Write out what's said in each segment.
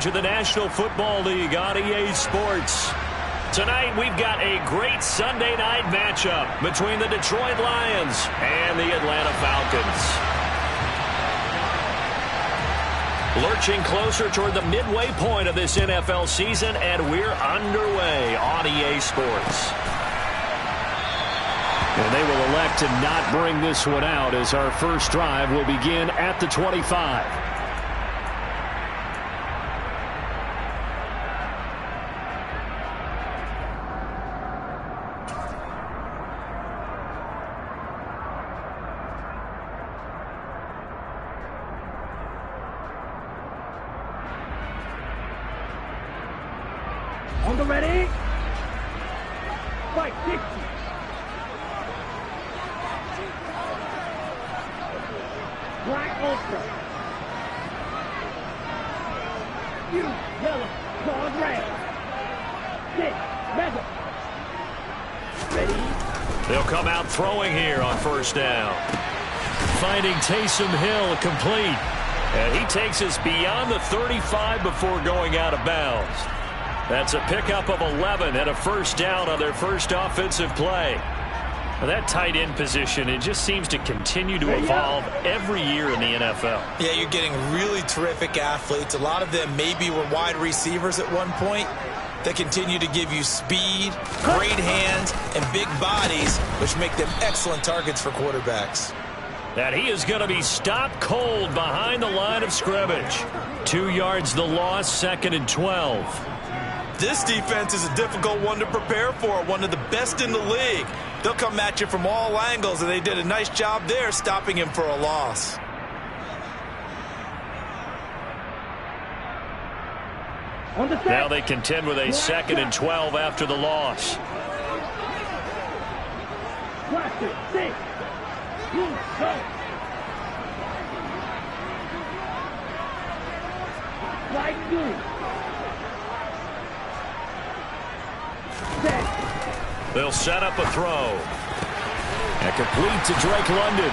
coverage of the National Football League on EA Sports. Tonight, we've got a great Sunday night matchup between the Detroit Lions and the Atlanta Falcons. Lurching closer toward the midway point of this NFL season, and we're underway on EA Sports. And they will elect to not bring this one out as our first drive will begin at the 25. On the ready. Fight 60. Black Ultra. You, yellow, claws red. 6, mega. Ready. They'll come out throwing here on first down. Finding Taysom Hill complete. And he takes us beyond the 35 before going out of bounds. That's a pickup of 11 and a first down on their first offensive play. Well, that tight end position, it just seems to continue to evolve every year in the NFL. Yeah, you're getting really terrific athletes. A lot of them maybe were wide receivers at one point. They continue to give you speed, great hands, and big bodies, which make them excellent targets for quarterbacks. And he is going to be stopped cold behind the line of scrimmage. 2 yards the loss, 2nd and 12. This defense is a difficult one to prepare for, one of the best in the league. They'll come at you from all angles, and they did a nice job there stopping him for a loss. Now they contend with a 2nd and 12 after the loss. They'll set up a throw. And complete to Drake London.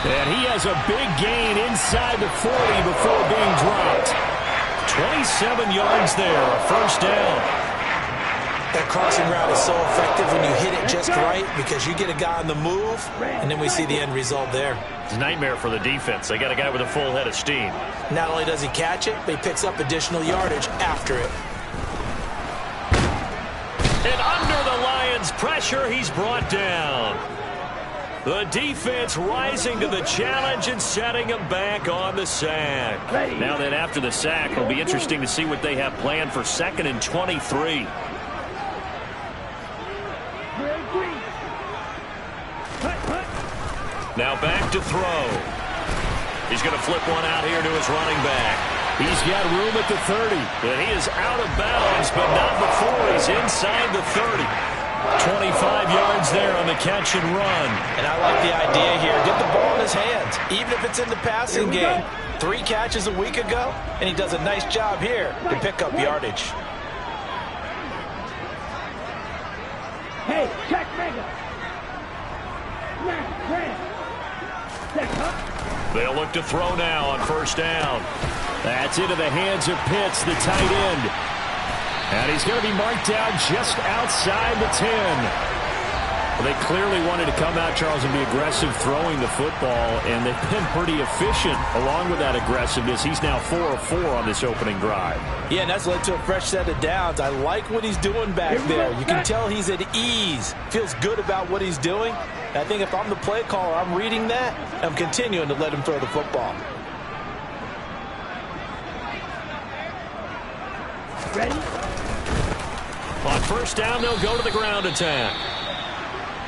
And he has a big gain inside the 40 before being dropped. 27 yards there, a first down. That crossing route is so effective when you hit it just right because you get a guy on the move, and then we see the end result there. It's a nightmare for the defense. They got a guy with a full head of steam. Not only does he catch it, but he picks up additional yardage after it. And under the Lions' pressure, he's brought down. The defense rising to the challenge and setting him back on the sack. Now then, after the sack, it'll be interesting to see what they have planned for 2nd and 23. Now back to throw. He's going to flip one out here to his running back. He's got room at the 30. But he is out of bounds, but not before he's inside the 30. 25 yards there on the catch and run. And I like the idea here. Get the ball in his hands, even if it's in the passing game. 3 catches a week ago, and he does a nice job here to pick up yardage. Hey, check mega. They'll look to throw now on first down. That's into the hands of Pitts, the tight end. And he's going to be marked down just outside the 10. Well, they clearly wanted to come out, Charles, and be aggressive throwing the football, and they've been pretty efficient along with that aggressiveness. He's now 4 of 4 on this opening drive. Yeah, and that's led to a fresh set of downs. I like what he's doing back there. You can tell he's at ease, feels good about what he's doing. And I think if I'm the play caller, I'm reading that, and I'm continuing to let him throw the football. Ready? On first down, they'll go to the ground attack.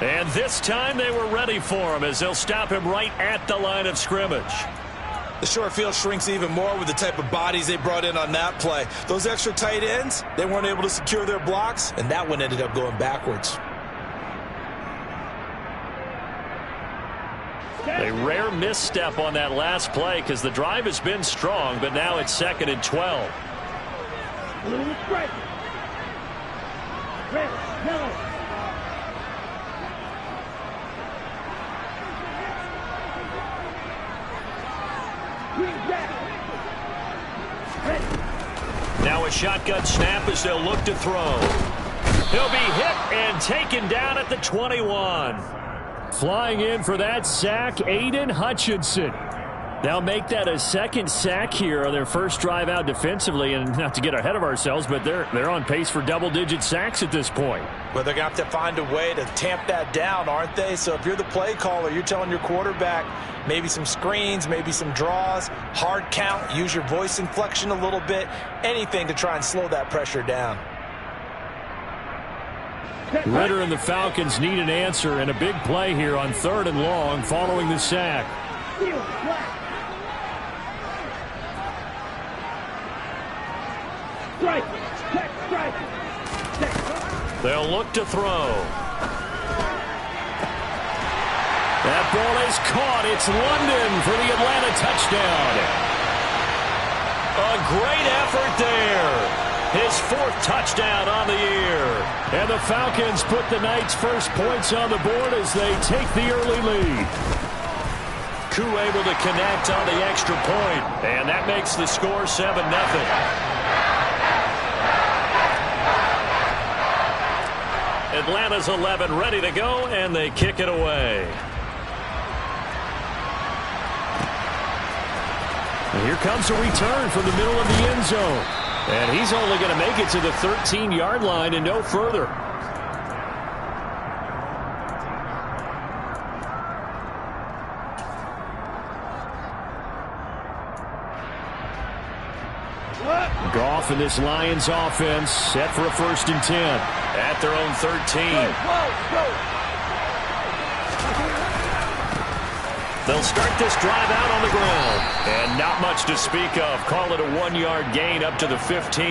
And this time they were ready for him as they'll stop him right at the line of scrimmage. The short field shrinks even more with the type of bodies they brought in on that play. Those extra tight ends, they weren't able to secure their blocks, and that one ended up going backwards. A rare misstep on that last play because the drive has been strong, but now it's 2nd and 12. Blue stripe. Red, yellow. Green, black. Red. Now a shotgun snap as they'll look to throw. He'll be hit and taken down at the 21. Flying in for that sack, Aiden Hutchinson. They'll make that a second sack here on their first drive out defensively, and not to get ahead of ourselves, but they're on pace for double-digit sacks at this point. Well, they're going to have to find a way to tamp that down, aren't they? So if you're the play caller, you're telling your quarterback maybe some screens, maybe some draws, hard count, use your voice inflection a little bit, anything to try and slow that pressure down. Ritter and the Falcons need an answer, and a big play here on 3rd and long following the sack. They'll look to throw. That ball is caught. It's London for the Atlanta touchdown. A great effort there. His 4th touchdown on the year. And the Falcons put the night's first points on the board as they take the early lead. Koo able to connect on the extra point, and that makes the score 7-0. Atlanta's 11 ready to go, and they kick it away. And here comes a return from the middle of the end zone. And he's only going to make it to the 13-yard line and no further. Goff and this Lions offense set for a 1st and 10 at their own 13. They'll start this drive out on the ground. And not much to speak of. Call it a 1-yard gain up to the 15.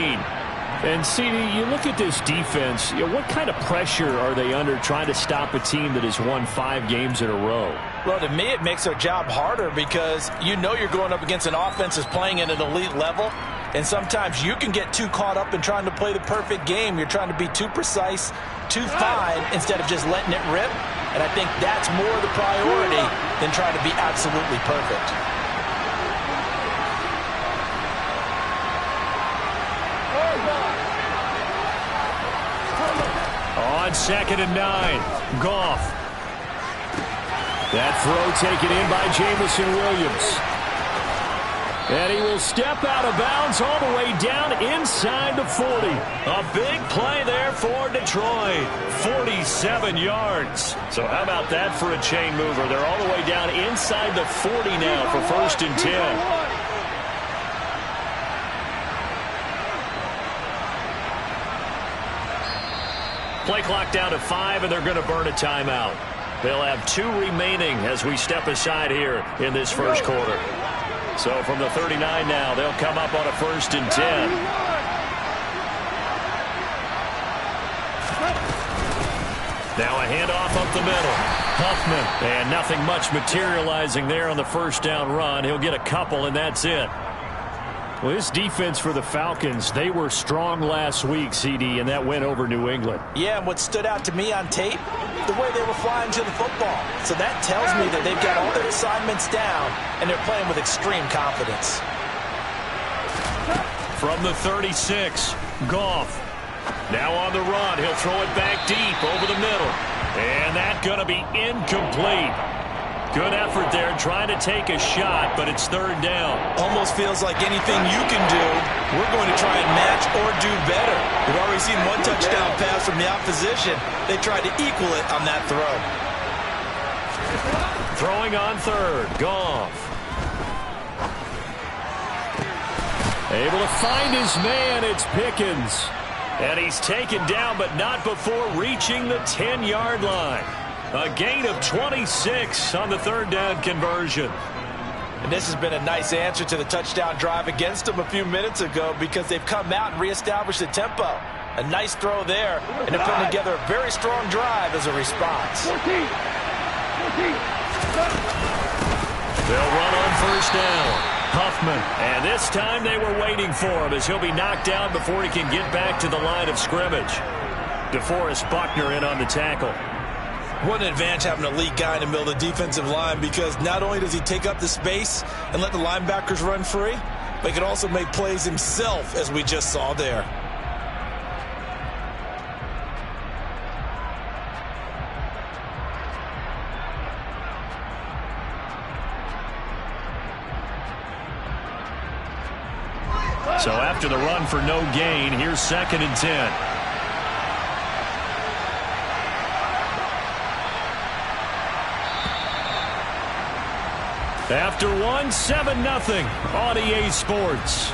And, CD, you look at this defense, what kind of pressure are they under trying to stop a team that has won 5 games in a row? Well, to me, it makes their job harder because you know you're going up against an offense that's playing at an elite level. And sometimes you can get too caught up in trying to play the perfect game. You're trying to be too precise, too fine, instead of just letting it rip. And I think that's more the priority than trying to be absolutely perfect. On 2nd and 9, Goff. That throw taken in by Jamison Williams. And he will step out of bounds all the way down inside the 40. A big play there for Detroit. 47 yards. So how about that for a chain mover? They're all the way down inside the 40 now for 1st and 10. Play clock down to 5, and they're going to burn a timeout. They'll have 2 remaining as we step aside here in this first quarter. So from the 39 now, they'll come up on a 1st and 10. Now a handoff up the middle. Huffman, and nothing much materializing there on the 1st down run. He'll get a couple, and that's it. Well, this defense for the Falcons, they were strong last week, CD, and that went over New England. Yeah, and what stood out to me on tape, the way they were flying to the football. So that tells me that they've got all their assignments down, and they're playing with extreme confidence. From the 36, Goff. Now on the run, he'll throw it back deep over the middle. And that's going to be incomplete. Good effort there trying to take a shot, but it's 3rd down. Almost feels like anything you can do, we're going to try and match or do better. We've already seen 1 touchdown pass from the opposition. They tried to equal it on that throw. Throwing on 3rd, Goff. Able to find his man, it's Pickens. And he's taken down, but not before reaching the 10-yard line. A gain of 26 on the 3rd down conversion. And this has been a nice answer to the touchdown drive against them a few minutes ago because they've come out and reestablished the tempo. A nice throw there, and they're putting together a very strong drive as a response. 14. They'll run on 1st down. Huffman, and this time they were waiting for him as he'll be knocked down before he can get back to the line of scrimmage. DeForest Buckner in on the tackle. What an advantage having a elite guy in the middle of the defensive line because not only does he take up the space and let the linebackers run free, but he can also make plays himself, as we just saw there. So after the run for no gain, here's 2nd and 10. After one, 7-0 on EA Sports.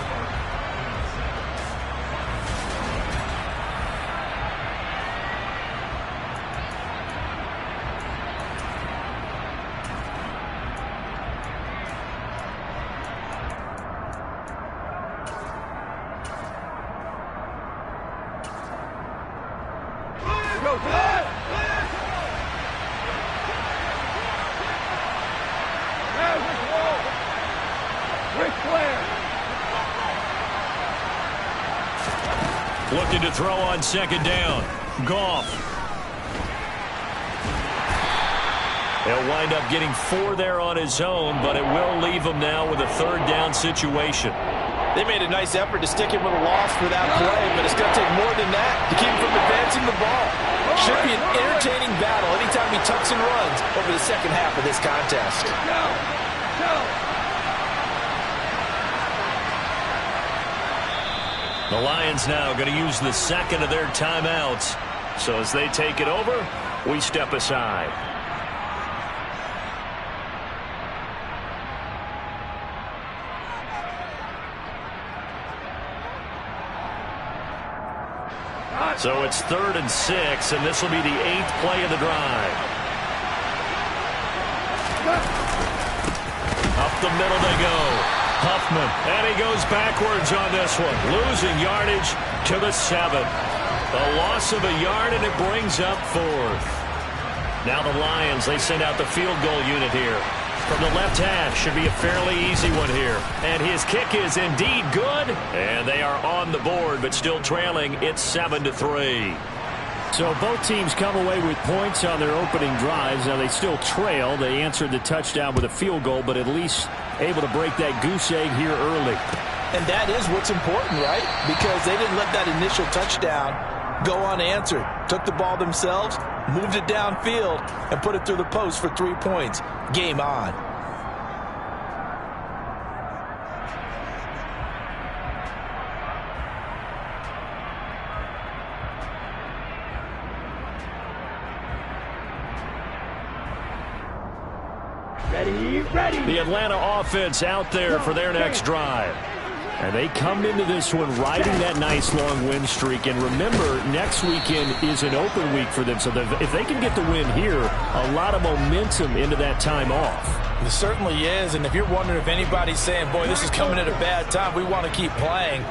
Looking to throw on 2nd down. Goff. He'll wind up getting 4 there on his own, but it will leave him now with a 3rd down situation. They made a nice effort to stick him with a loss for that play, but it's going to take more than that to keep him from advancing the ball. Should be an entertaining battle anytime he tucks and runs over the second half of this contest. The Lions now going to use the 2nd of their timeouts. So as they take it over, we step aside. So it's 3rd and 6, and this will be the 8th play of the drive. Up the middle they go. Huffman, and he goes backwards on this one, losing yardage to the 7. A loss of a yard, and it brings up 4th. Now the Lions, they send out the field goal unit here. From the left hash, should be a fairly easy one here. And his kick is indeed good, and they are on the board, but still trailing. It's 7-3. So both teams come away with points on their opening drives. Now they still trail. They answered the touchdown with a field goal, but at least able to break that goose egg here early. And that is what's important, right? Because they didn't let that initial touchdown go unanswered. Took the ball themselves, moved it downfield, and put it through the post for 3 points. Game on. Ready. The Atlanta offense out there for their next drive. And they come into this one riding that nice long win streak. And remember, next weekend is an open week for them. So if they can get the win here, a lot of momentum into that time off. It certainly is. And if you're wondering if anybody's saying, boy, this is coming at a bad time, we want to keep playing,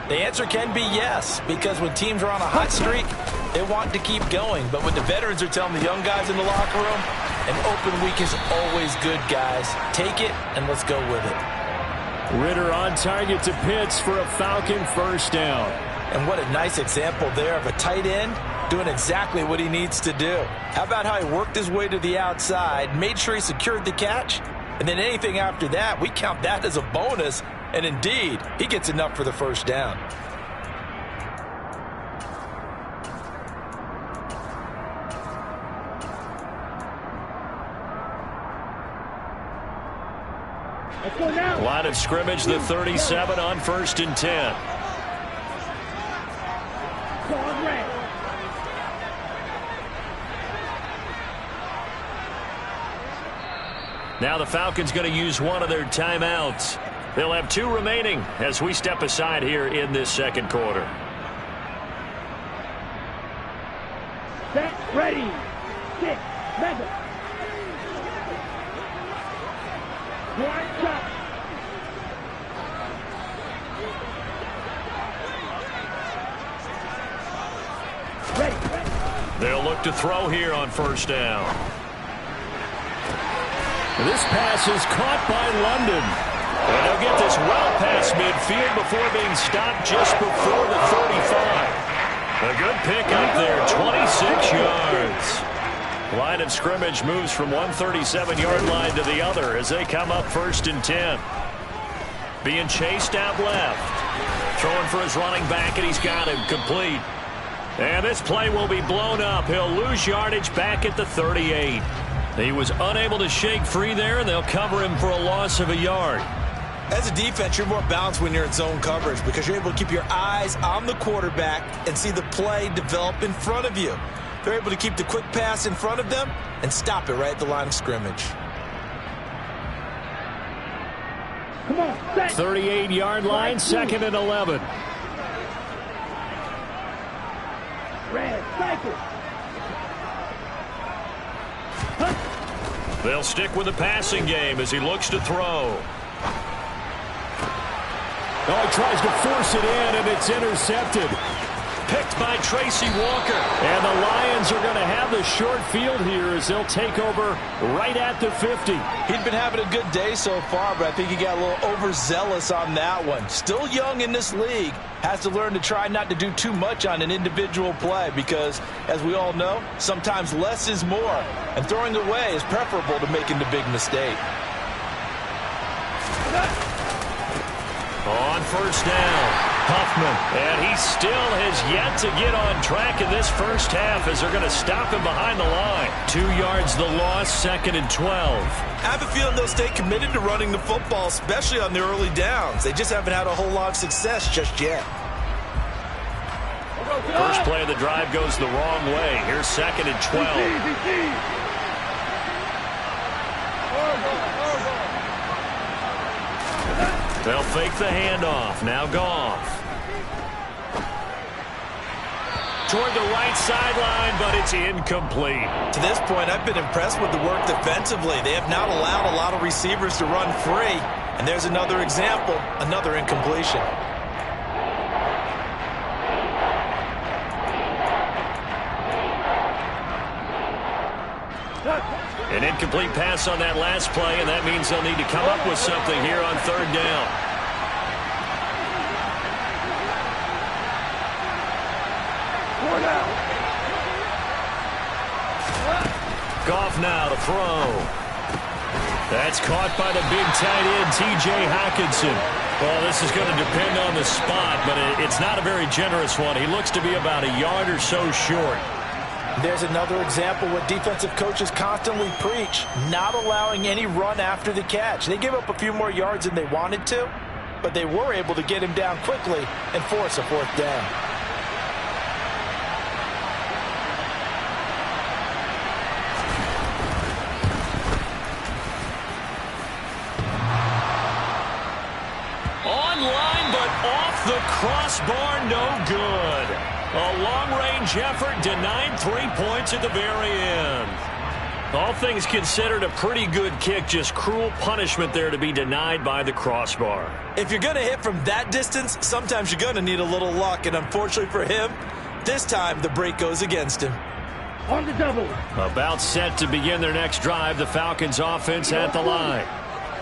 the answer can be yes. Because when teams are on a hot streak, they want to keep going. But what the veterans are telling the young guys in the locker room, an open week is always good, guys. Take it, and let's go with it. Ritter on target to Pitts for a Falcon first down. And what a nice example there of a tight end doing exactly what he needs to do. How about how he worked his way to the outside, made sure he secured the catch, and then anything after that, we count that as a bonus. And indeed, he gets enough for the first down. Line of scrimmage, the 37 on 1st and 10. Now the Falcons going to use one of their timeouts. They'll have 2 remaining as we step aside here in this second quarter. Set, ready, 6, mega. One shot. They'll look to throw here on first down. This pass is caught by London. And they'll get this well past midfield before being stopped just before the 35. A good pick up there, 26 yards. Line of scrimmage moves from one 37-yard line to the other as they come up 1st and 10. being chased out left. Throwing for his running back, and he's got him complete. And this play will be blown up. He'll lose yardage back at the 38. He was unable to shake free there, and they'll cover him for a loss of a yard. As a defense, you're more balanced when you're in zone coverage because you're able to keep your eyes on the quarterback and see the play develop in front of you. They're able to keep the quick pass in front of them and stop it right at the line of scrimmage. Come on, 38-yard line, 2nd and 11. Red, cycle. They'll stick with the passing game as he looks to throw. Oh, he tries to force it in, and it's intercepted. Picked by Tracy Walker. And the Lions are going to have the short field here as they'll take over right at the 50. He'd been having a good day so far, but I think he got a little overzealous on that one. Still young in this league. Has to learn to try not to do too much on an individual play because, as we all know, sometimes less is more. And throwing away is preferable to making the big mistake. On first down, Huffman. And he still has yet to get on track in this first half as they're going to stop him behind the line. 2 yards the loss, 2nd and 12. I have a feeling they'll stay committed to running the football, especially on the early downs. They just haven't had a whole lot of success just yet. First play of the drive goes the wrong way. Here's 2nd and 12. They'll fake the handoff. Now Goff. Toward the right sideline, but it's incomplete. To this point, I've been impressed with the work defensively. They have not allowed a lot of receivers to run free. And there's another example, another incompletion. An incomplete pass on that last play, and that means they'll need to come up with something here on 3rd down. Goff now to throw. That's caught by the big tight end, T.J. Hockenson. Well, this is going to depend on the spot, but it's not a very generous one. He looks to be about a yard or so short. There's another example what defensive coaches constantly preach, not allowing any run after the catch. They give up a few more yards than they wanted to, but they were able to get him down quickly and force a 4th down. Online, but off the crossbar, no good. A long-range effort denied 3 points at the very end. All things considered, a pretty good kick, just cruel punishment there to be denied by the crossbar. If you're going to hit from that distance, sometimes you're going to need a little luck, and unfortunately for him, this time the break goes against him. On the double. About set to begin their next drive, the Falcons offense at the line.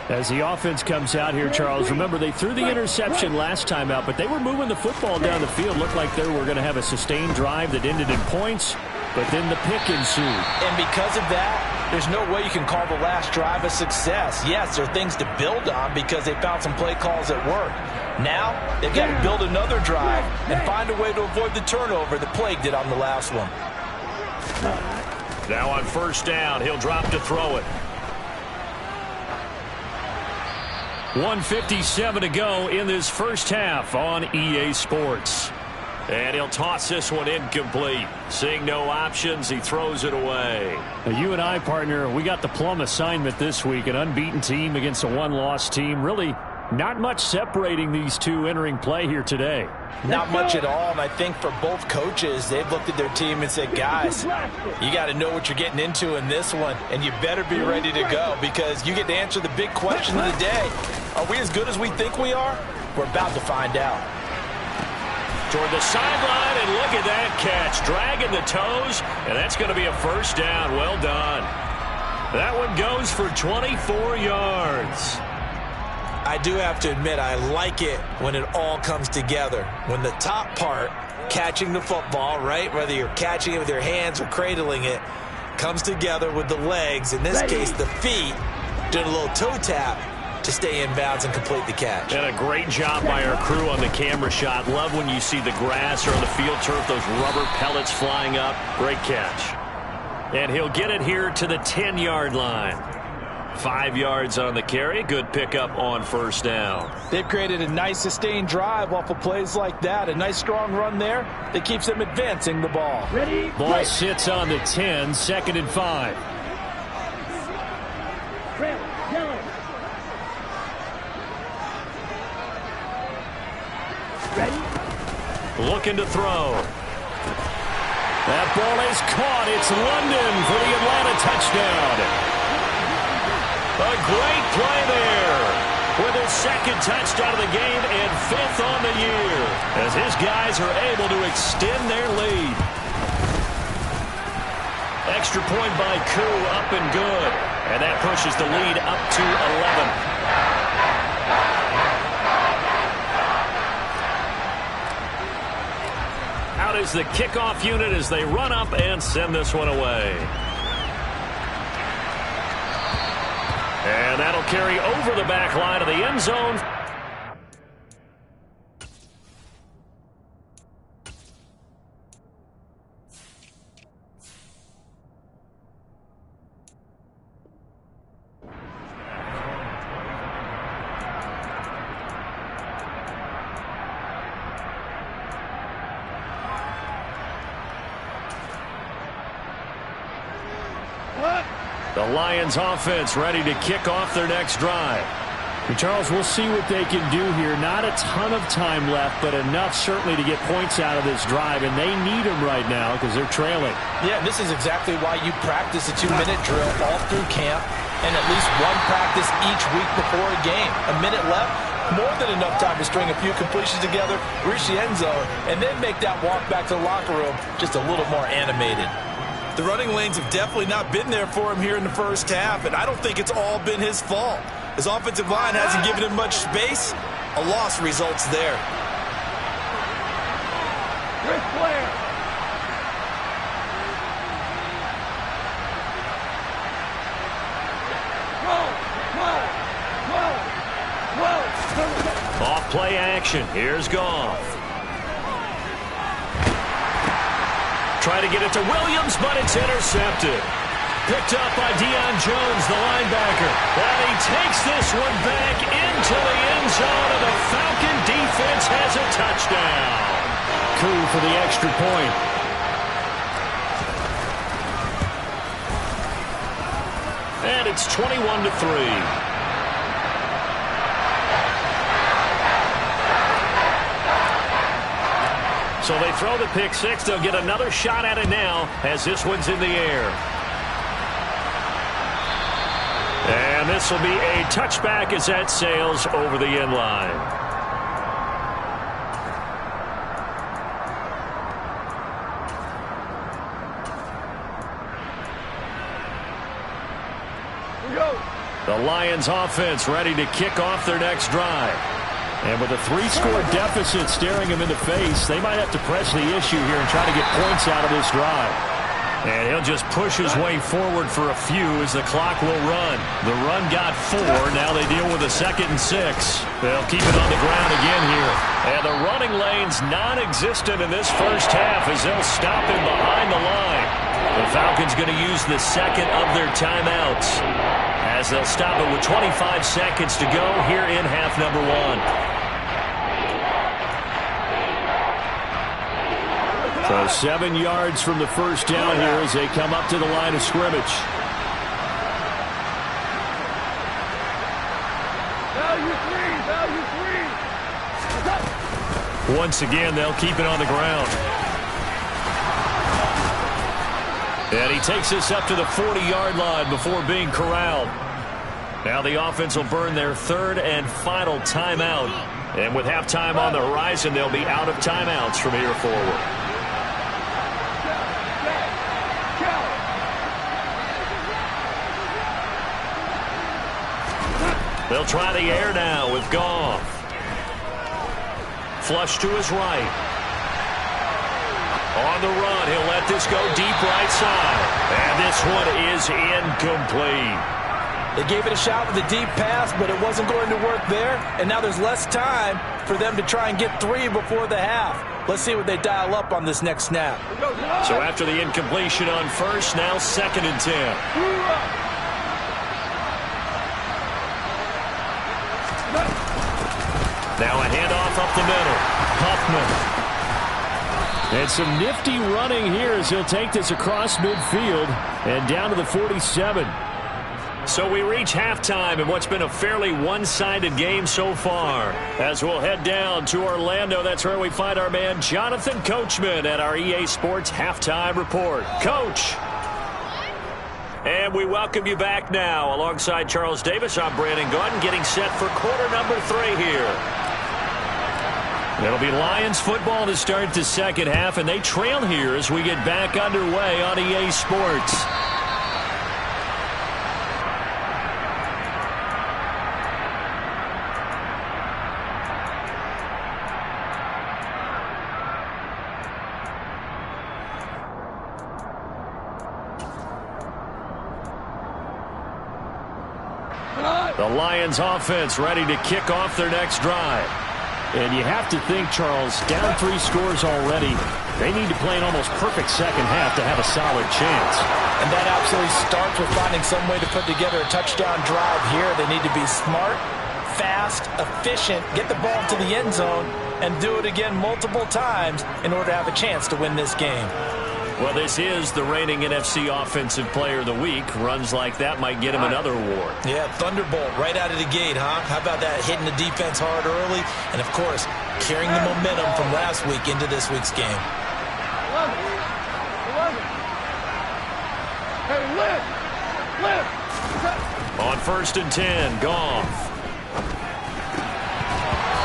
As the offense comes out here, Charles, remember they threw the interception last time out, but they were moving the football down the field. Looked like they were going to have a sustained drive that ended in points, but then the pick ensued. And because of that, there's no way you can call the last drive a success. Yes, there are things to build on because they found some play calls that work. Now, they've got to build another drive and find a way to avoid the turnover that plagued it on the last one. Now on first down, he'll drop to throw it. 1:57 to go in this first half on EA Sports. And he'll toss this one incomplete. Seeing no options, he throws it away. Now, you and I, partner, we got the plum assignment this week. An unbeaten team against a one-loss team. Really not much separating these two entering play here today. Not much at all, and I think for both coaches, they've looked at their team and said, guys, you got to know what you're getting into in this one, and you better be ready to go because you get to answer the big question of the day. Are we as good as we think we are? We're about to find out. Toward the sideline, and look at that catch. Dragging the toes, and that's going to be a first down. Well done. That one goes for 24 yards. I do have to admit, I like it when it all comes together. When the top part, catching the football, right, whether you're catching it with your hands or cradling it, comes together with the legs, in this case the feet, doing a little toe tap. to stay in bounds and complete the catch. And a great job by our crew on the camera shot. Love when you see the grass or on the field turf, those rubber pellets flying up. Great catch. And he'll get it here to the 10-yard line. 5 yards on the carry. Good pickup on first down. They've created a nice sustained drive off of plays like that. A nice strong run there that keeps them advancing the ball. Ready? Ball sits on the 10, 2nd and 5. Red, yellow. Ready? Looking to throw. That ball is caught. It's London for the Atlanta touchdown. A great play there with his 2nd touchdown of the game and 5th on the year as his guys are able to extend their lead. Extra point by Koo, up and good. And that pushes the lead up to 11. Out is the kickoff unit as they run up and send this one away. And that'll carry over the back line of the end zone. The Lions offense ready to kick off their next drive. And Charles, we'll see what they can do here. Not a ton of time left, but enough certainly to get points out of this drive, and they need them right now because they're trailing. Yeah, this is exactly why you practice a 2-minute drill all through camp and at least one practice each week before a game. A minute left, more than enough time to string a few completions together, reach the end zone, and then make that walk back to the locker room just a little more animated. The running lanes have definitely not been there for him here in the first half, and I don't think it's all been his fault. His offensive line hasn't given him much space. A loss results there. Chris Blair. Off play action. Here's Goff. Try to get it to Williams, but it's intercepted. Picked up by Deion Jones, the linebacker. And he takes this one back into the end zone, and the Falcon defense has a touchdown. Koo for the extra point. And it's 21-3. So they throw the pick six. They'll get another shot at it now as this one's in the air. And this will be a touchback as that sails over the end line. The Lions offense ready to kick off their next drive. And with a 3-score deficit staring him in the face, they might have to press the issue here and try to get points out of this drive. And he'll just push his way forward for a few as the clock will run. The run got 4. Now they deal with a 2nd and 6. They'll keep it on the ground again here. And the running lane's non-existent in this first half as they'll stop him behind the line. The Falcons going to use the second of their timeouts as they'll stop it with 25 seconds to go here in half number 1. So 7 yards from the first down here as they come up to the line of scrimmage. Value 3. Once again, they'll keep it on the ground. And he takes this up to the 40-yard line before being corralled. Now the offense will burn their 3rd and final timeout. And with halftime on the horizon, they'll be out of timeouts from here forward. They'll try the air now with Goff. Flush to his right. On the run, he'll let this go deep right side. And this one is incomplete. They gave it a shot with a deep pass, but it wasn't going to work there. And now there's less time for them to try and get 3 before the half. Let's see what they dial up on this next snap. So after the incompletion on first, now 2nd and 10. Now a handoff up the middle. Huffman. And some nifty running here as he'll take this across midfield and down to the 47. So we reach halftime in what's been a fairly one-sided game so far. As we'll head down to Orlando, that's where we find our man Jonathan Coachman at our EA Sports Halftime Report. Coach. And we welcome you back now. Alongside Charles Davis, I'm Brandon Gaudin, getting set for quarter number 3 here. It'll be Lions football to start the second half, and they trail here as we get back underway on EA Sports. The Lions offense ready to kick off their next drive. And you have to think, Charles, down 3 scores already. They need to play an almost perfect second half to have a solid chance. And that absolutely starts with finding some way to put together a touchdown drive here. They need to be smart, fast, efficient, get the ball to the end zone, and do it again multiple times in order to have a chance to win this game. Well, this is the reigning NFC Offensive Player of the Week. Runs like that might get him another award. Yeah, thunderbolt right out of the gate, huh? How about that, hitting the defense hard early? And, of course, carrying the momentum from last week into this week's game. 11. Hey, lift. On 1st and 10, Goff.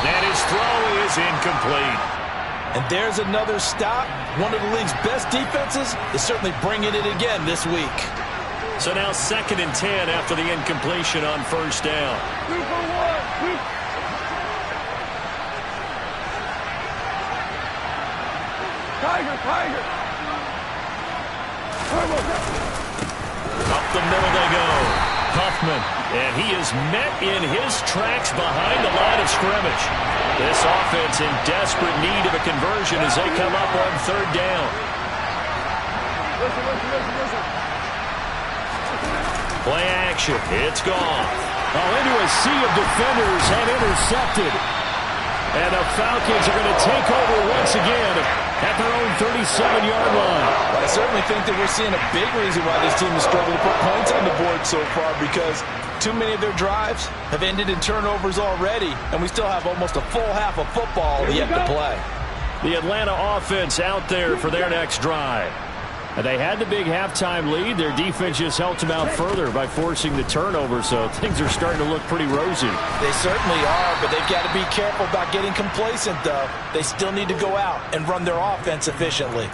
And his throw is incomplete. And there's another stop. One of the league's best defenses is certainly bringing it again this week. So now 2nd and 10 after the incompletion on 1st down. 2 for 1. Tiger. Up the middle they go. Huffman. And he is met in his tracks behind the line of scrimmage. This offense in desperate need of a conversion as they come up on 3rd down. Listen. Play action. It's gone. Into a sea of defenders and intercepted. And the Falcons are going to take over once again at their own 37-yard line. Well, I certainly think that we're seeing a big reason why this team has struggled to put points on the board so far, because too many of their drives have ended in turnovers already, and we still have almost a full half of football yet to play. The Atlanta offense out there for their next drive. And they had the big halftime lead. Their defense just helped them out further by forcing the turnover, so things are starting to look pretty rosy. They certainly are, but they've got to be careful about getting complacent, though. They still need to go out and run their offense efficiently.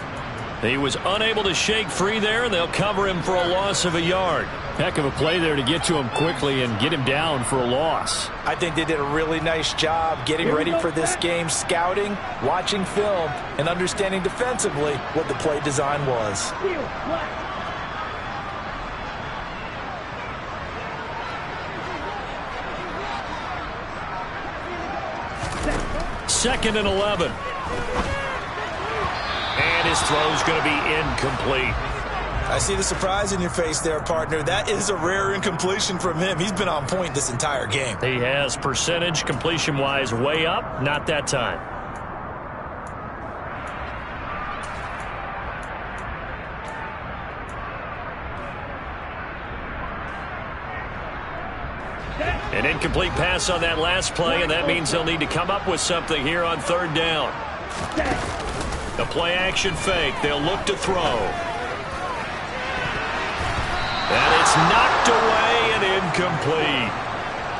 He was unable to shake free there, and they'll cover him for a loss of a yard. Heck of a play there to get to him quickly and get him down for a loss. I think they did a really nice job getting ready for this game, scouting, watching film, and understanding defensively what the play design was. 2nd and 11. And his throw's going to be incomplete. I see the surprise in your face there, partner. That is a rare incompletion from him. He's been on point this entire game. He has percentage completion-wise way up. Not that time. An incomplete pass on that last play, and that means they'll need to come up with something here on 3rd down. The play action fake. They'll look to throw. And it's knocked away and incomplete.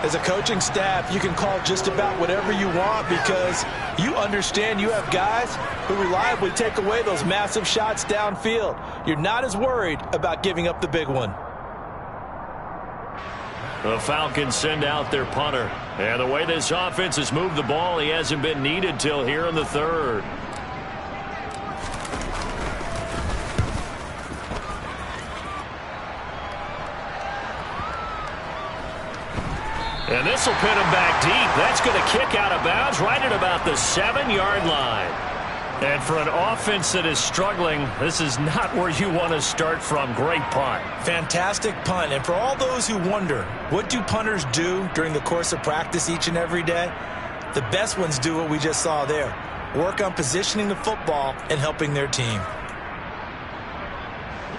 As a coaching staff, you can call just about whatever you want because you understand you have guys who reliably take away those massive shots downfield. You're not as worried about giving up the big one. The Falcons send out their punter. And the way this offense has moved the ball, he hasn't been needed till here in the 3rd. And this will pin him back deep. That's going to kick out of bounds right at about the 7-yard line. And for an offense that is struggling, this is not where you want to start from. Great punt. Fantastic punt. And for all those who wonder, what do punters do during the course of practice each and every day? The best ones do what we just saw there. Work on positioning the football and helping their team.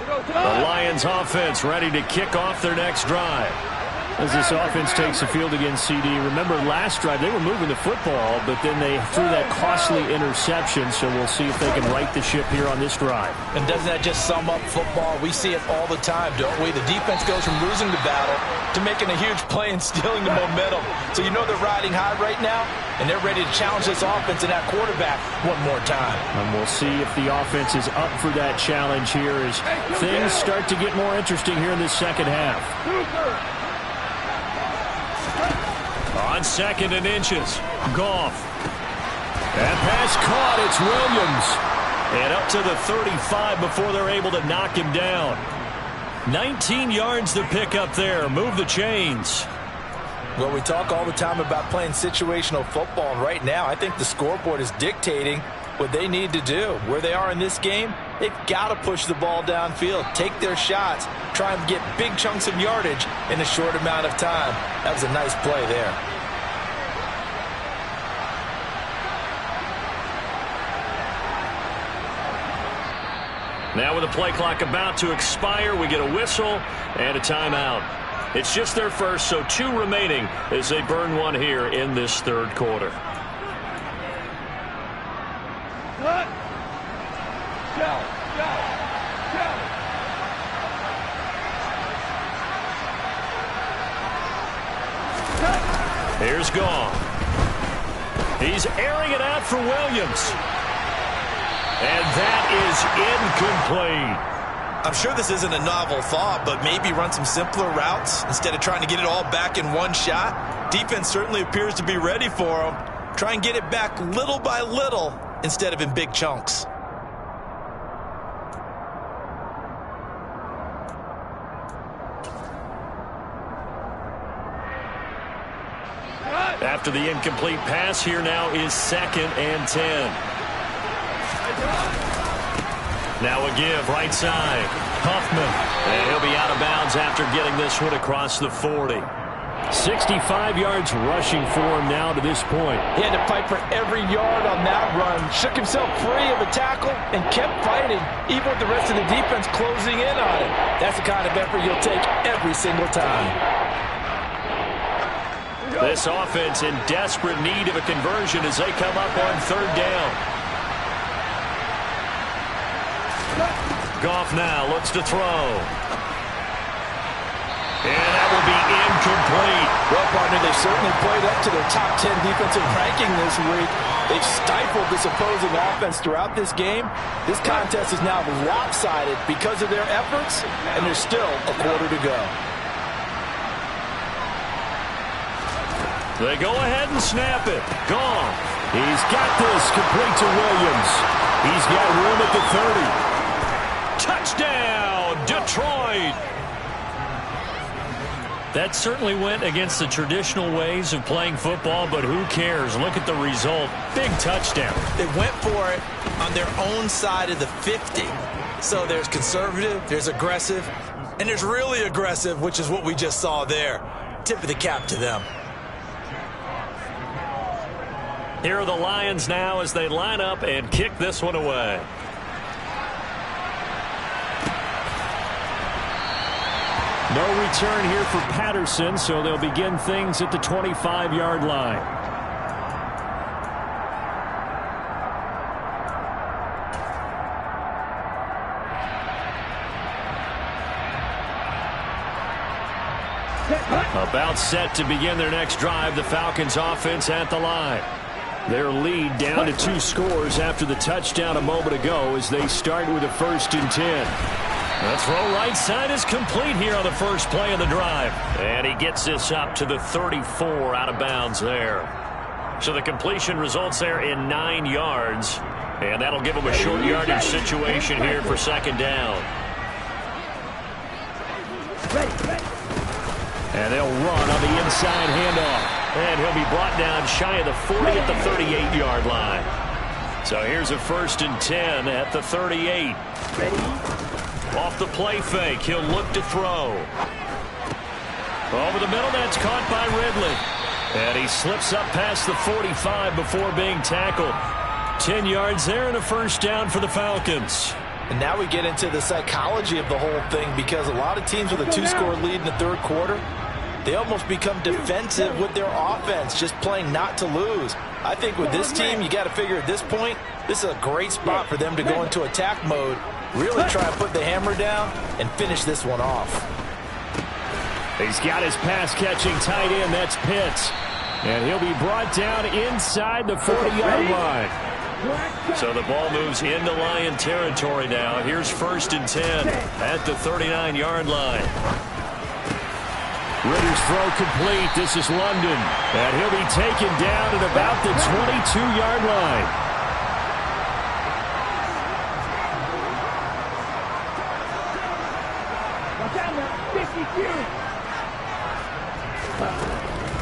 The Lions offense ready to kick off their next drive. As this offense takes the field against CD, remember last drive they were moving the football, but then they threw that costly interception, so we'll see if they can right the ship here on this drive. And doesn't that just sum up football? We see it all the time, don't we? The defense goes from losing the battle to making a huge play and stealing the momentum. So you know they're riding high right now, and they're ready to challenge this offense and that quarterback one more time. And we'll see if the offense is up for that challenge here as things start to get more interesting here in this second half. On 2nd and inches, Goff. That pass caught. It's Williams. And up to the 35 before they're able to knock him down. 19 yards to pick up there. Move the chains. Well, we talk all the time about playing situational football, and right now I think the scoreboard is dictating what they need to do. Where they are in this game, they've got to push the ball downfield, take their shots, try and get big chunks of yardage in a short amount of time. That was a nice play there. Now with the play clock about to expire, we get a whistle and a timeout. It's just their first, so 2 remaining as they burn one here in this third quarter. Cut. Go. Here's Goff. He's airing it out for Williams. And that is incomplete. I'm sure this isn't a novel thought, but maybe run some simpler routes instead of trying to get it all back in one shot. Defense certainly appears to be ready for them. Try and get it back little by little instead of in big chunks. After the incomplete pass, here now is 2nd and 10. Now a give, right side. Huffman. And he'll be out of bounds after getting this one across the 40. 65 yards rushing for him now to this point. He had to fight for every yard on that run. Shook himself free of a tackle and kept fighting, even with the rest of the defense closing in on him. That's the kind of effort you'll take every single time. This offense in desperate need of a conversion as they come up on 3rd down. Goff now looks to throw. And that will be incomplete. Well, partner, they certainly played up to their top 10 defensive ranking this week. They've stifled this opposing offense throughout this game. This contest is now lopsided because of their efforts, and there's still a quarter to go. They go ahead and snap it. Goff. He's got this complete to Williams. He's got room at the 30. Touchdown, Detroit! That certainly went against the traditional ways of playing football, but who cares? Look at the result. Big touchdown. They went for it on their own side of the 50. So there's conservative, there's aggressive, and there's really aggressive, which is what we just saw there. Tip of the cap to them. Here are the Lions now as they line up and kick this one away. No return here for Patterson, so they'll begin things at the 25-yard line. About set to begin their next drive, the Falcons offense at the line. Their lead down to 2 scores after the touchdown a moment ago as they start with a 1st and 10. The throw right side is complete here on the first play of the drive. And he gets this up to the 34 out of bounds there. So the completion results there in 9 yards. And that'll give him a short yardage situation here for 2nd down. And they'll run on the inside handoff. And he'll be brought down shy of the 40 at the 38-yard line. So here's a 1st and 10 at the 38. Off the play fake, he'll look to throw. Over the middle, that's caught by Ridley. And he slips up past the 45 before being tackled. 10 yards there and a 1st down for the Falcons. And now we get into the psychology of the whole thing, because a lot of teams with a 2-score lead in the 3rd quarter, they almost become defensive with their offense, just playing not to lose. I think with this team, you got to figure at this point, this is a great spot for them to go into attack mode, really try to put the hammer down and finish this one off. He's got his pass-catching tight end, that's Pitts. And he'll be brought down inside the 40-yard line. So the ball moves into Lion territory now. Here's 1st and 10 at the 39-yard line. Ritter's throw complete. This is London. And he'll be taken down at about the 22-yard line.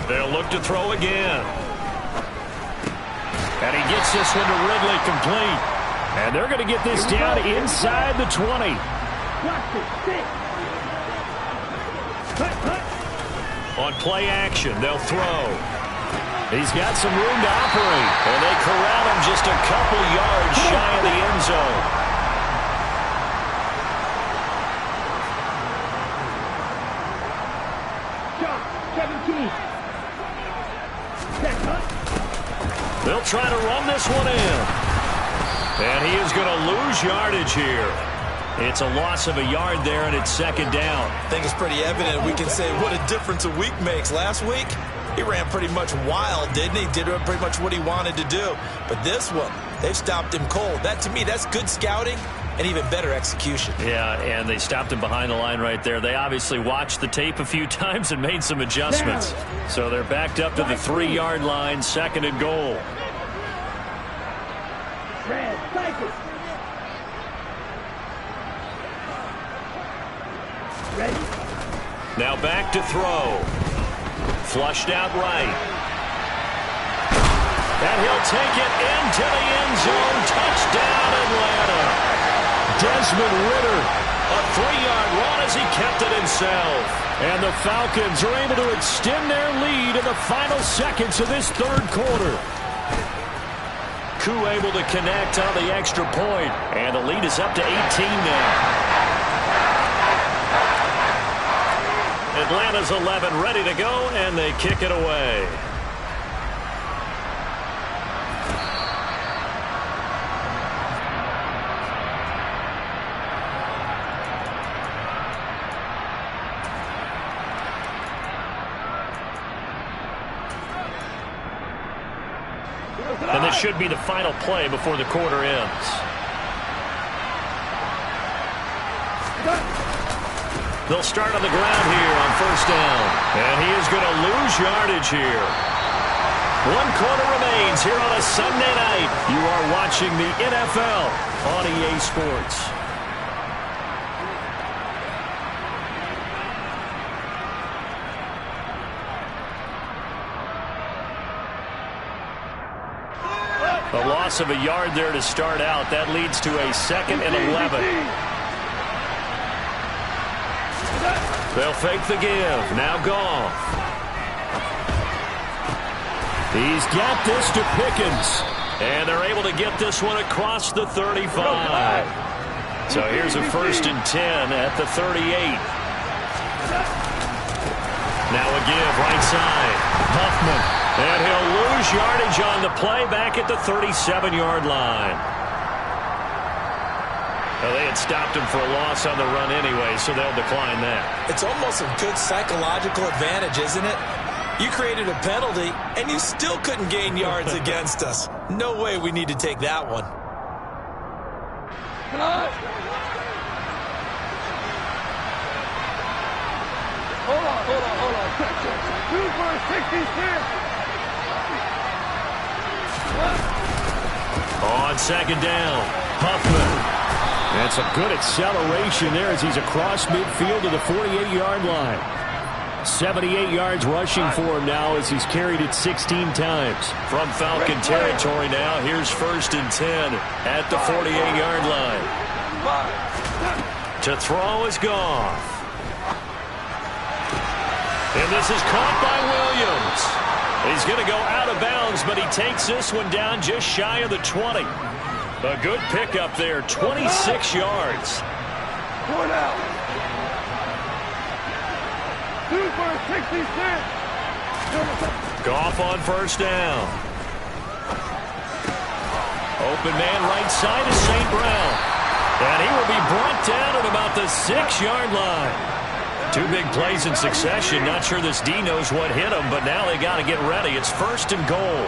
They'll look to throw again. And he gets this one to Ridley complete. And they're going to get this down inside the 20. On play action, they'll throw. He's got some room to operate. And they corral him just a couple yards shy of the end zone. They'll try to run this one in. And he is going to lose yardage here. It's a loss of a yard there, and it's 2nd down. I think it's pretty evident. We can say what a difference a week makes. Last week, he ran pretty much wild, didn't he? Did pretty much what he wanted to do. But this one, they've stopped him cold. That, to me, that's good scouting and even better execution. Yeah, and they stopped him behind the line right there. They obviously watched the tape a few times and made some adjustments. So they're backed up to the 3-yard line, 2nd and goal. Now back to throw. Flushed out right. And he'll take it into the end zone. Touchdown, Atlanta. Desmond Ridder, a 3-yard run as he kept it himself. And the Falcons are able to extend their lead in the final seconds of this 3rd quarter. Koo able to connect on the extra point. And the lead is up to 18 now. Atlanta's 11 ready to go, and they kick it away. And this should be the final play before the quarter ends. They'll start on the ground here on 1st down. And he is going to lose yardage here. 1 quarter remains here on a Sunday night. You are watching the NFL on EA Sports. A loss of a yard there to start out. That leads to a 2nd and 11. They'll fake the give. Now Goff. He's got this to Pickens. And they're able to get this one across the 35. So here's a 1st and 10 at the 38. Now a give right side. Huffman. And he'll lose yardage on the play back at the 37-yard line. Well, they had stopped him for a loss on the run anyway, so they'll decline that. It's almost a good psychological advantage, isn't it? You created a penalty, and you still couldn't gain yards against us. No way we need to take that one. Hold on. Two for 66. On 2nd down, Huffman. That's a good acceleration there as he's across midfield to the 48-yard line. 78 yards rushing for him now as he's carried it 16 times. From Falcon territory now, here's 1st and 10 at the 48-yard line. To throw is Goff. And this is caught by Williams. He's going to go out of bounds, but he takes this one down just shy of the 20. A good pickup there, 26 yards. One out. 2 for 66. Goff on 1st down. Open man right side is St. Brown. And he will be brought down at about the 6-yard line. 2 big plays in succession. Not sure this D knows what hit him, but now they got to get ready. It's 1st and goal.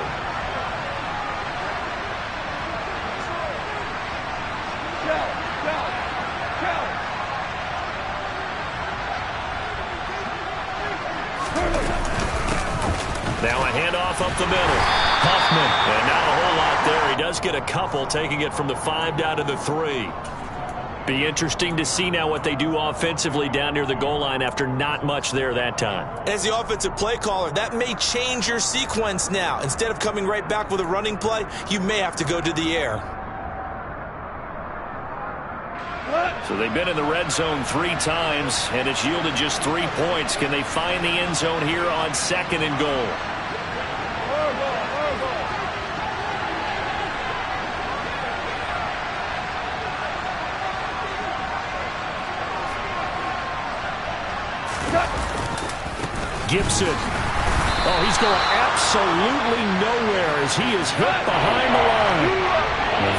Now a handoff up the middle. Huffman, and not a whole lot there. He does get a couple, taking it from the 5 down to the 3. Be interesting to see now what they do offensively down near the goal line after not much there that time. As the offensive play caller, that may change your sequence now. Instead of coming right back with a running play, you may have to go to the air. So they've been in the red zone 3 times, and it's yielded just 3 points. Can they find the end zone here on 2nd and goal? Gibson. Oh, he's going absolutely nowhere as he is hit behind the line.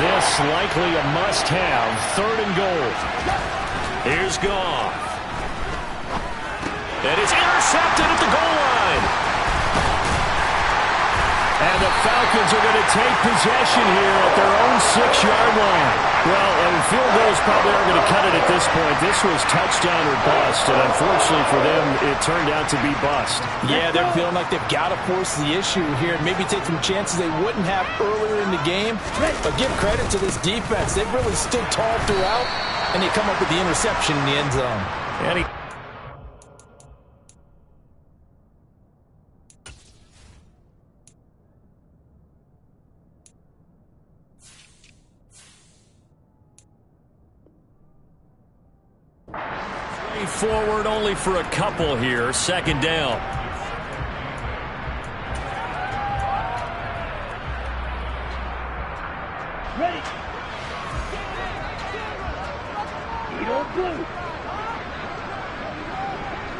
This likely a must-have. 3rd and goal. Here's Goff. And it's intercepted at the goal line. And the Falcons are going to take possession here at their own 6-yard line. Well, and field goals probably aren't going to cut it at this point. This was touchdown or bust, and unfortunately for them, it turned out to be bust. Yeah, they're feeling like they've got to force the issue here and maybe take some chances they wouldn't have earlier in the game. But give credit to this defense. They've really stood tall throughout, and they come up with the interception in the end zone. And he 3 forward only for a couple here. 2nd down. Ready. Eagle blue.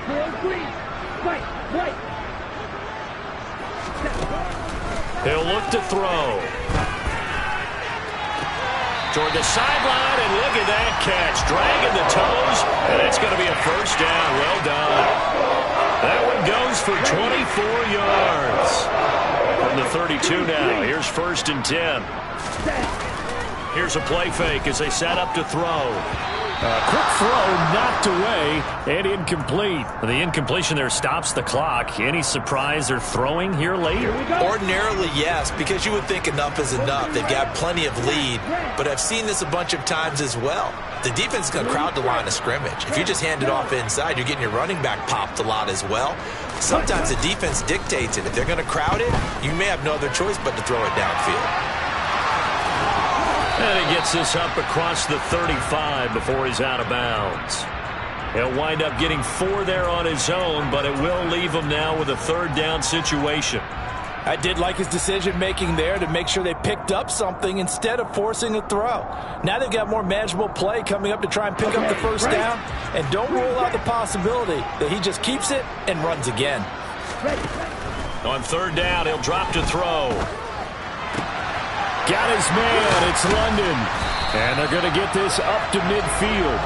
Tail green. White. White. He'll look to throw. Toward the sideline, and look at that catch. Dragging the toes, and it's going to be a 1st down. Well done. That one goes for 24 yards. From the 32 now. Here's 1st and 10. Here's a play fake as they set up to throw. Quick throw knocked away and incomplete. The incompletion there stops the clock. Any surprise they're throwing here later? Ordinarily, yes, because you would think enough is enough. They've got plenty of lead, but I've seen this a bunch of times as well. The defense is going to crowd the line of scrimmage. If you just hand it off inside, you're getting your running back popped a lot as well. Sometimes the defense dictates it. If they're going to crowd it, you may have no other choice but to throw it downfield. And he gets this up across the 35 before he's out of bounds. He'll wind up getting 4 there on his own, but it will leave him now with a 3rd down situation. I did like his decision-making there to make sure they picked up something instead of forcing a throw. Now they've got more manageable play coming up to try and pick up the 1st down, and don't rule out the possibility that he just keeps it and runs again. On 3rd down, he'll drop to throw. Got his man. It's London. And they're going to get this up to midfield.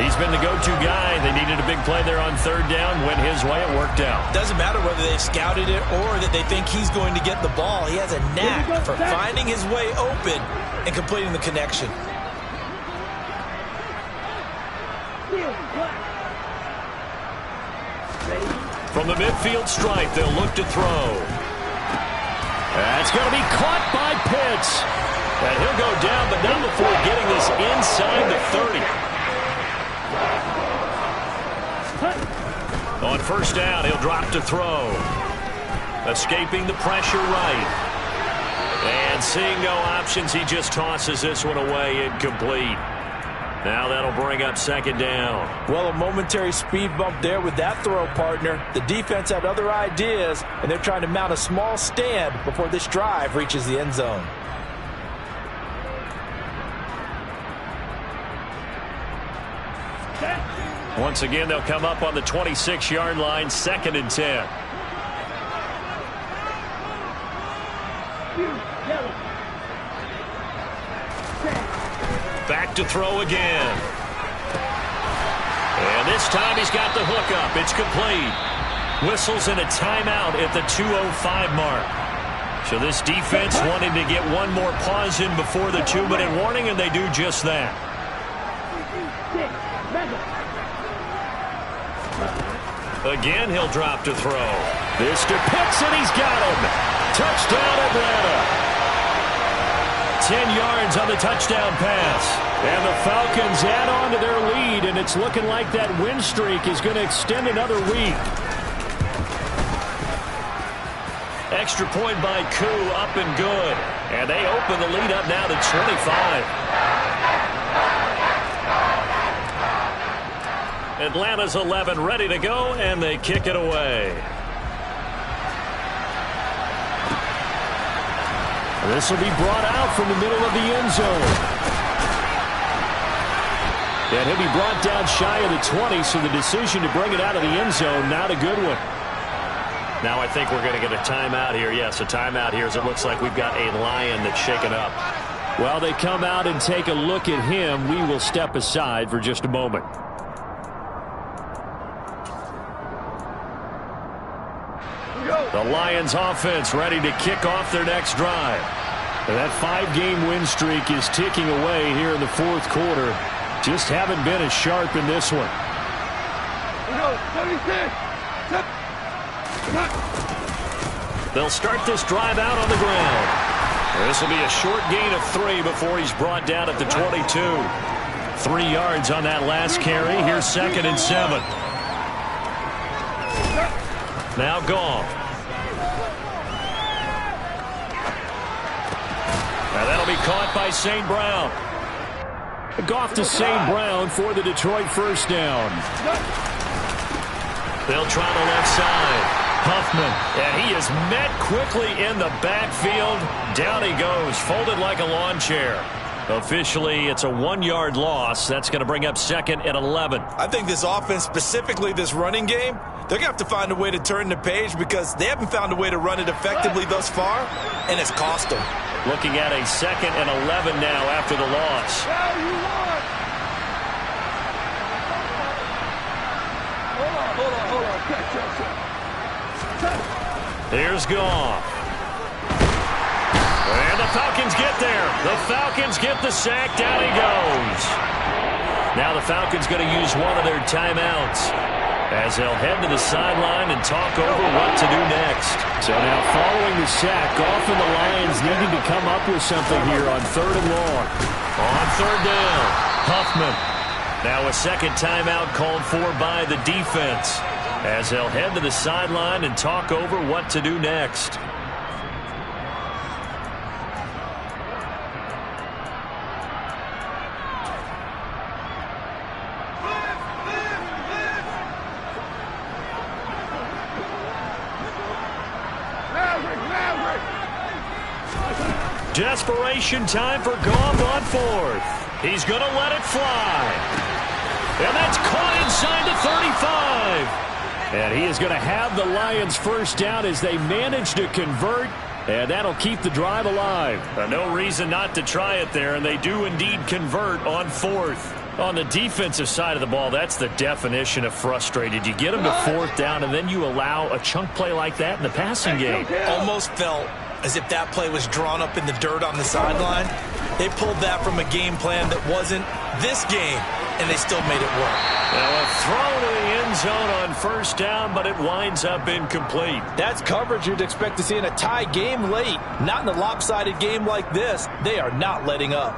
He's been the go-to guy. They needed a big play there on 3rd down. Went his way. It worked out. Doesn't matter whether they've scouted it or that they think he's going to get the ball. He has a knack for finding his way open and completing the connection. From the midfield stripe, they'll look to throw. That's going to be caught by Pitts. And he'll go down, but not before getting this inside the 30. On first down, he'll drop to throw. Escaping the pressure right. And seeing no options, he just tosses this one away, incomplete. Now that'll bring up second down. Well, a momentary speed bump there with that throw, partner. The defense had other ideas, and they're trying to mount a small stand before this drive reaches the end zone. Once again, they'll come up on the 26-yard line, 2nd and 10. Back to throw again. And this time he's got the hookup. It's complete. Whistles in a timeout at the 2:05 mark. So this defense wanting to get one more pause in before the 2-minute warning, and they do just that. Again, he'll drop to throw. This to Pitts, and he's got him. Touchdown, Atlanta. 10 yards on the touchdown pass. And the Falcons add on to their lead, and it's looking like that win streak is going to extend another week. Extra point by Koo, up and good. And they open the lead up now to 25. Atlanta's 11 ready to go, and they kick it away. This will be brought out from the middle of the end zone. And he'll be brought down shy of the 20, so the decision to bring it out of the end zone, not a good one. Now I think we're going to get a timeout here. Yes, a timeout here as it looks like we've got a Lion that's shaken up. While they come out and take a look at him, we will step aside for just a moment. The Lions offense ready to kick off their next drive. And that 5-game win streak is ticking away here in the 4th quarter. Just haven't been as sharp in this one. They'll start this drive out on the ground. This will be a short gain of 3 before he's brought down at the 22. 3 yards on that last carry. Here's 2nd and 7. Now Goff. Now that'll be caught by St. Brown. Goff to St. Brown for the Detroit first down. They'll try the left side. Huffman, and he is met quickly in the backfield. Down he goes, folded like a lawn chair. Officially, it's a 1-yard loss. That's going to bring up 2nd and 11. I think this offense, specifically this running game, they're going to have to find a way to turn the page because they haven't found a way to run it effectively thus far, and it's cost them. Looking at a 2nd and 11 now after the loss. Hold on. Here's Goff. And the Falcons get there. The Falcons get the sack. Down he goes. Now the Falcons going to use one of their timeouts as they'll head to the sideline and talk over what to do next. So now following the sack, Goff and the Lions needing to come up with something here on 3rd and long. On 3rd down, Huffman. Now a second timeout called for by the defense as they'll head to the sideline and talk over what to do next. Desperation time for Goff on 4th. He's going to let it fly. And that's caught inside the 35. And he is going to have the Lions first down as they manage to convert. And that'll keep the drive alive. No reason not to try it there, and they do indeed convert on 4th. On the defensive side of the ball, that's the definition of frustrated. You get them to 4th down, and then you allow a chunk play like that in the passing game. Almost felt as if that play was drawn up in the dirt on the sideline. They pulled that from a game plan that wasn't this game, and they still made it work. Now a throw to the end zone on 1st down, but it winds up incomplete. That's coverage you'd expect to see in a tie game late. Not in a lopsided game like this. They are not letting up.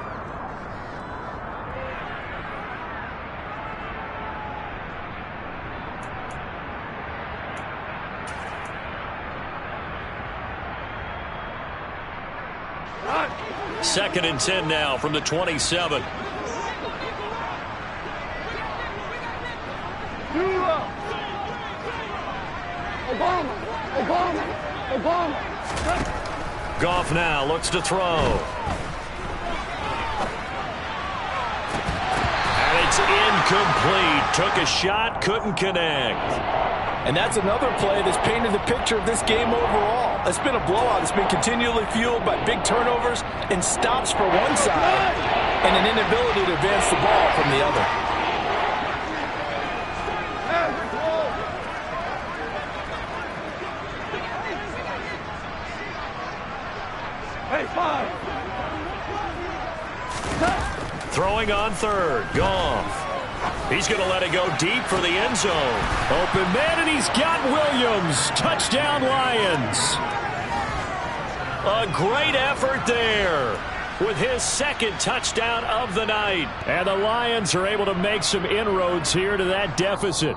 2nd and 10 now from the 27. Goff now looks to throw. And it's incomplete. Took a shot, couldn't connect. And that's another play that's painted the picture of this game overall. It's been a blowout. It's been continually fueled by big turnovers and stops for one side and an inability to advance the ball from the other. Throwing on third. Goff. He's going to let it go deep for the end zone. Open man, and he's got Williams. Touchdown, Lions. A great effort there with his 2nd touchdown of the night. And the Lions are able to make some inroads here to that deficit.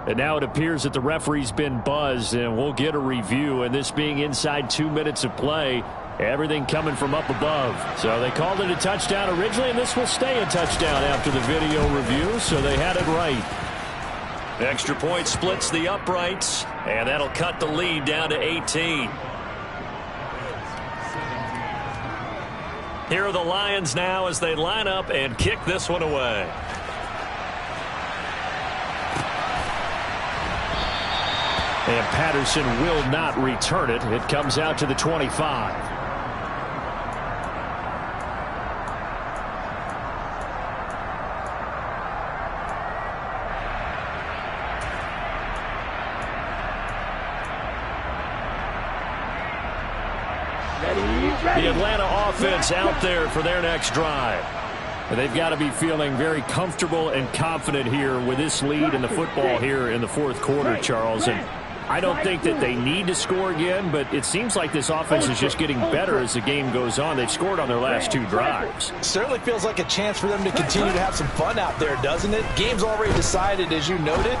And now it appears that the referee's been buzzed, and we'll get a review. And this being inside 2 minutes of play, everything coming from up above. So they called it a touchdown originally, and this will stay a touchdown after the video review, so they had it right. Extra point splits the uprights, and that'll cut the lead down to 18. Here are the Lions now as they line up and kick this one away. And Patterson will not return it. It comes out to the 25. The Atlanta offense out there for their next drive. And they've got to be feeling very comfortable and confident here with this lead in the football here in the 4th quarter, Charles. And I don't think that they need to score again, but it seems like this offense is just getting better as the game goes on. They've scored on their last 2 drives. Certainly feels like a chance for them to continue to have some fun out there, doesn't it? Game's already decided, as you noted.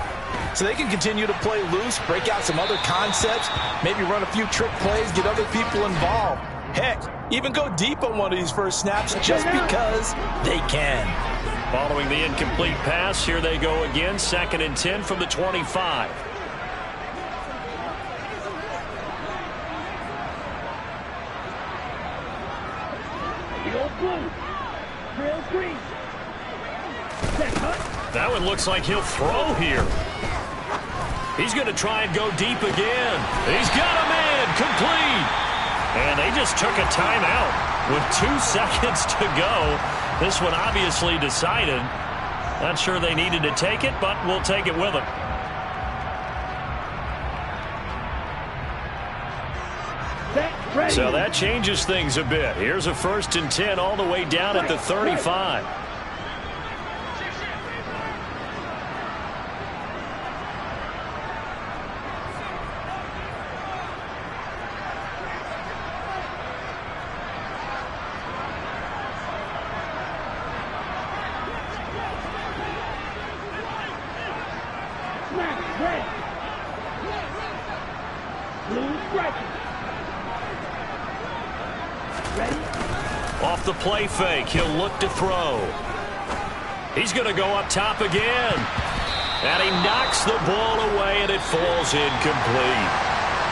So they can continue to play loose, break out some other concepts, maybe run a few trick plays, get other people involved. Heck, even go deep on one of these first snaps just because they can. Following the incomplete pass, here they go again. 2nd and 10 from the 25. That one looks like he'll throw here. He's going to try and go deep again. He's got a man, complete. And they just took a timeout with 2 seconds to go. This one obviously decided. Not sure they needed to take it, but we'll take it with them. So that changes things a bit. Here's a 1st and 10 all the way down at the 35. Off the play fake, he'll look to throw. He's going to go up top again. And he knocks the ball away, and it falls incomplete.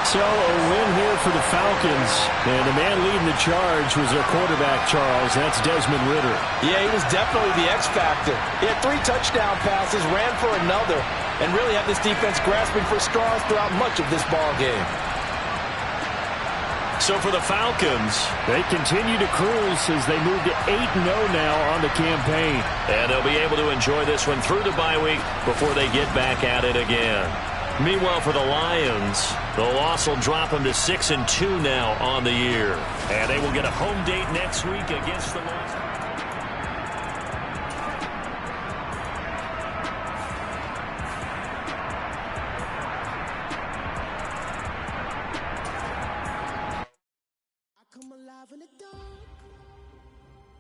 So a win here for the Falcons. And the man leading the charge was their quarterback, Charles. That's Desmond Ridder. Yeah, he was definitely the X factor. He had 3 touchdown passes, ran for another, and really had this defense grasping for straws throughout much of this ball game. So for the Falcons, they continue to cruise as they move to 8-0 now on the campaign. And they'll be able to enjoy this one through the bye week before they get back at it again. Meanwhile, for the Lions, the loss will drop them to 6-2 now on the year. And they will get a home date next week against the Lions.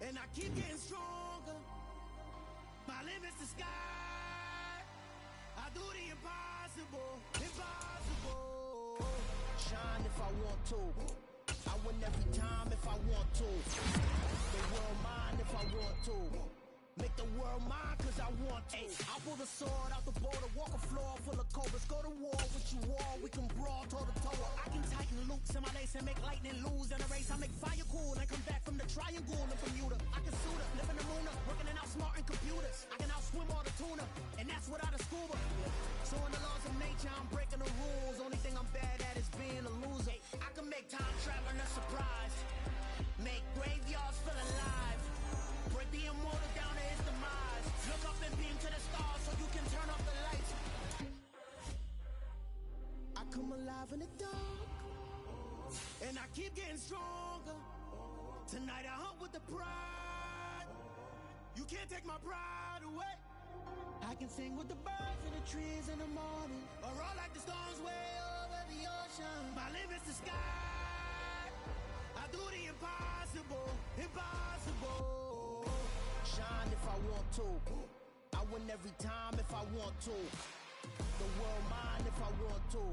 And I keep getting stronger. My limit's the sky. I do the impossible, impossible. Shine if I want to. I win every time if I want to. The world mine if I want to. Make the world mine cause I want to. I'll pull the sword out the border, walk a floor full of cobras. Go to war with you all, we can brawl toe to toe. I can tighten loops in my lace and make lightning lose in a race. I make fire cool and come back from the triangle in Bermuda. I can suit up, live in the moon, working and outsmarting computers. I can outswim all the tuna, and that's without a scuba. So in the laws of nature, I'm breaking the rules. Only thing I'm bad at is being a loser. I can make time traveling a surprise, make graveyards feel alive. Break the immortal down to his demise. Look up and beam to the stars so you can turn off the lights. I come alive in the dark, and I keep getting stronger. Tonight I hunt with the pride. You can't take my pride away. I can sing with the birds and the trees in the morning, or roll like the storms way over the ocean. My limit's the sky. I do the impossible, impossible. Shine if I want to. I win every time if I want to. The world mine if I want to.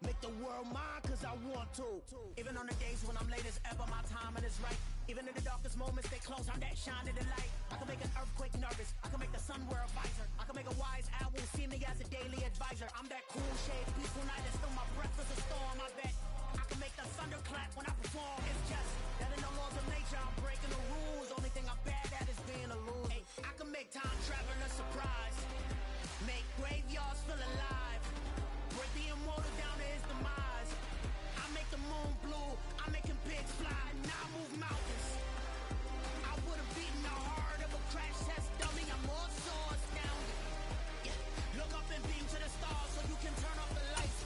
Make the world mine cause I want to. Even on the days when I'm late as ever, my timing is right. Even in the darkest moments, stay close, I'm that shining the light. I can make an earthquake nervous, I can make the sun wear a visor. I can make a wise owl see me as a daily advisor. I'm that cool shade, peaceful night, and still my breath is a storm, I bet. I can make the thunder clap when I perform. It's just that in the laws of nature, I'm breaking the rules. Only thing I'm bad at is being a loser. Hey, I can make time traveling a surprise, make graveyards feel alive. Break the immortal down to his demise. I make the moon blue, I'm making pigs fly, and I move mountains. I would have beaten the heart of a crash test dummy. I'm more so astounded. Yeah. Look up and beam to the stars so you can turn off the lights.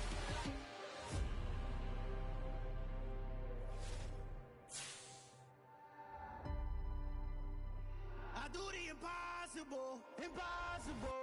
I do the impossible, impossible.